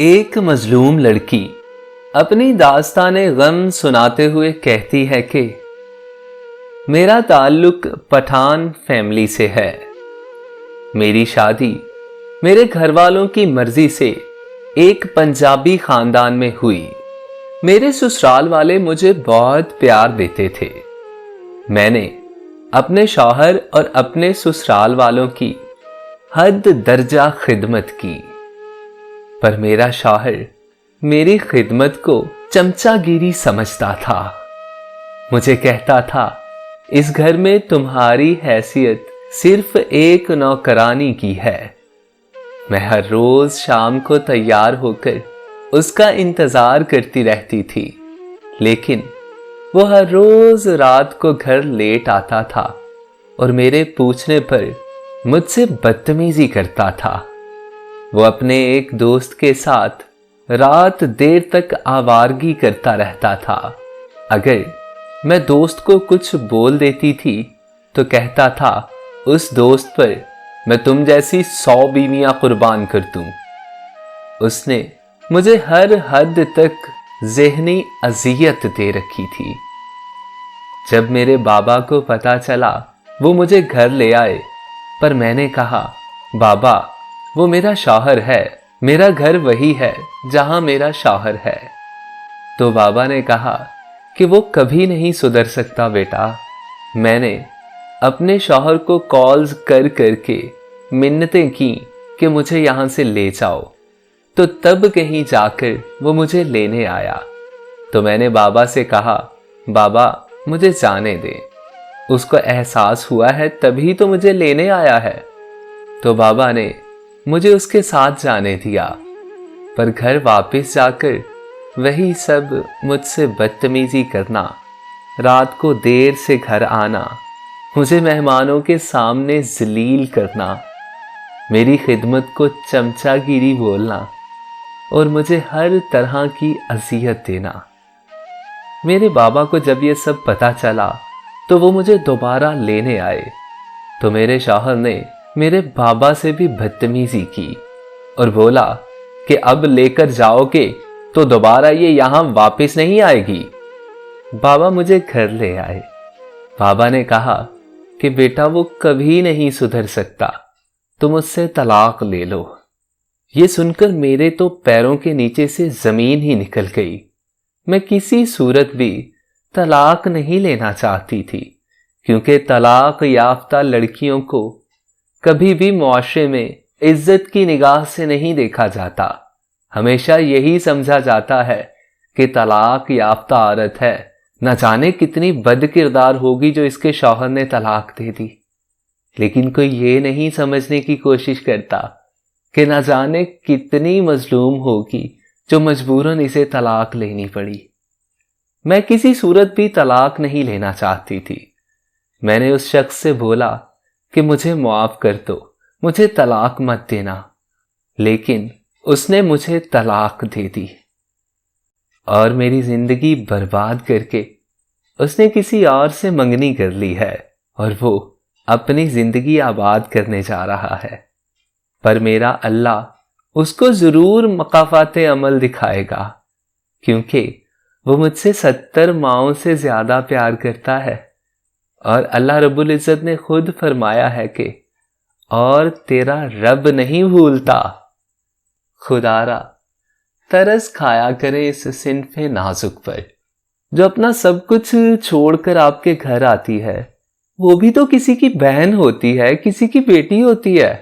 ایک مظلوم لڑکی اپنی داستان غم سناتے ہوئے کہتی ہے کہ میرا تعلق پٹھان فیملی سے ہے۔ میری شادی میرے گھر والوں کی مرضی سے ایک پنجابی خاندان میں ہوئی۔ میرے سسرال والے مجھے بہت پیار دیتے تھے۔ میں نے اپنے شوہر اور اپنے سسرال والوں کی حد درجہ خدمت کی، پر میرا شوہر میری خدمت کو چمچا گیری سمجھتا تھا۔ مجھے کہتا تھا اس گھر میں تمہاری حیثیت صرف ایک نوکرانی کی ہے۔ میں ہر روز شام کو تیار ہو کر اس کا انتظار کرتی رہتی تھی، لیکن وہ ہر روز رات کو گھر لیٹ آتا تھا اور میرے پوچھنے پر مجھ سے بدتمیزی کرتا تھا۔ وہ اپنے ایک دوست کے ساتھ رات دیر تک آوارگی کرتا رہتا تھا۔ اگر میں دوست کو کچھ بول دیتی تھی تو کہتا تھا اس دوست پر میں تم جیسی 100 بیویاں قربان کر دوں۔ اس نے مجھے ہر حد تک ذہنی اذیت دے رکھی تھی۔ جب میرے بابا کو پتا چلا وہ مجھے گھر لے آئے، پر میں نے کہا بابا وہ میرا شوہر ہے، میرا گھر وہی ہے جہاں میرا شوہر ہے۔ تو بابا نے کہا کہ وہ کبھی نہیں سدھر سکتا بیٹا۔ میں نے اپنے شوہر کو کالز کر کر کے منتیں کی کہ مجھے یہاں سے لے جاؤ، تو تب کہیں جا کر وہ مجھے لینے آیا۔ تو میں نے بابا سے کہا بابا مجھے جانے دیں، اس کو احساس ہوا ہے تبھی تو مجھے لینے آیا ہے۔ تو بابا نے مجھے اس کے ساتھ جانے دیا، پر گھر واپس جا کر وہی سب مجھ سے بدتمیزی کرنا، رات کو دیر سے گھر آنا، مجھے مہمانوں کے سامنے ذلیل کرنا، میری خدمت کو چمچا گیری بولنا اور مجھے ہر طرح کی اذیت دینا۔ میرے بابا کو جب یہ سب پتا چلا تو وہ مجھے دوبارہ لینے آئے، تو میرے شوہر نے میرے بابا سے بھی بدتمیزی کی اور بولا کہ اب لے کر جاؤ گے تو دوبارہ یہ یہاں واپس نہیں آئے گی۔ بابا مجھے گھر لے آئے۔ بابا نے کہا کہ بیٹا وہ کبھی نہیں سدھر سکتا، تم اس سے طلاق لے لو۔ یہ سن کر میرے تو پیروں کے نیچے سے زمین ہی نکل گئی۔ میں کسی صورت بھی طلاق نہیں لینا چاہتی تھی، کیونکہ طلاق یافتہ لڑکیوں کو کبھی بھی معاشرے میں عزت کی نگاہ سے نہیں دیکھا جاتا۔ ہمیشہ یہی سمجھا جاتا ہے کہ طلاق یافتہ عورت ہے، نہ جانے کتنی بد کردار ہوگی جو اس کے شوہر نے طلاق دے دی۔ لیکن کوئی یہ نہیں سمجھنے کی کوشش کرتا کہ نہ جانے کتنی مظلوم ہوگی جو مجبوراً اسے طلاق لینی پڑی۔ میں کسی صورت بھی طلاق نہیں لینا چاہتی تھی۔ میں نے اس شخص سے بولا کہ مجھے معاف کر دو، مجھے طلاق مت دینا، لیکن اس نے مجھے طلاق دے دی اور میری زندگی برباد کر کے اس نے کسی اور سے منگنی کر لی ہے اور وہ اپنی زندگی آباد کرنے جا رہا ہے۔ پر میرا اللہ اس کو ضرور مقافات عمل دکھائے گا، کیونکہ وہ مجھ سے 70 ماؤں سے زیادہ پیار کرتا ہے، اور اللہ رب العزت نے خود فرمایا ہے کہ اور تیرا رب نہیں بھولتا۔ خدارا ترس کھایا کرے اس صنف نازک پر، جو اپنا سب کچھ چھوڑ کر آپ کے گھر آتی ہے۔ وہ بھی تو کسی کی بہن ہوتی ہے، کسی کی بیٹی ہوتی ہے۔